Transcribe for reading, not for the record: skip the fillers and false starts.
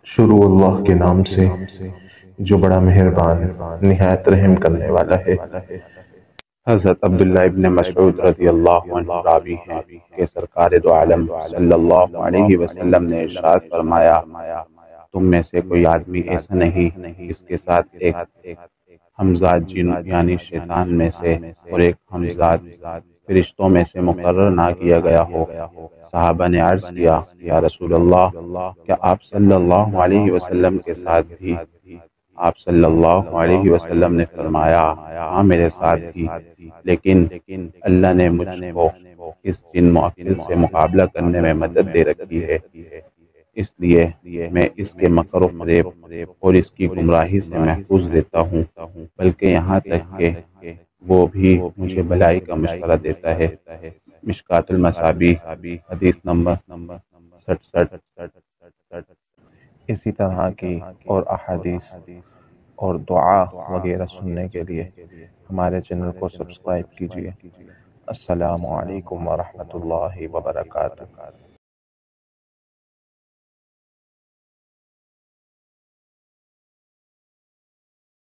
شروع اللہ کے نام سے جو بڑا مہربان نہایت رحم کرنے والا ہے۔ حضرت عبداللہ ابن مسعود رضی اللہ عنہ راوی ہیں کہ سرکار دو عالم صلی اللہ علیہ وسلم نے ارشاد فرمایا، تم میں سے کوئی آدمی ایسا نہیں جس کے ساتھ ایک ہمزاد جن یعنی شیطان میں سے اور ایک ہمزاد فرشتوں میں سے مقرر نہ کیا گیا ہو۔ صحابہ نے عرض کیا، یا رسول اللہ، کیا آپ صلی اللہ علیہ وسلم کے ساتھ بھی؟ آپ صلی اللہ علیہ وسلم نے فرمایا، ہاں میرے ساتھ بھی، لیکن اللہ نے مجھ کو اس جن معطل سے مقابلہ کرنے میں مدد دے رکھی ہے، اس لیے میں اس کے مکر و فریب اور اس کی گمراہی سے محفوظ رہتا ہوں، بلکہ یہاں تک کہ وہ بھی مجھے بھلائی کا مشورہ دیتا ہے۔ مشکوٰۃ المصابیح حدیث نمبر 67۔ اسی طرح کی اور احادیث اور دعا وغیرہ سننے کے لیے ہمارے چینل کو سبسکرائب کیجیے۔ السلام علیکم ورحمۃ اللہ وبرکاتہ۔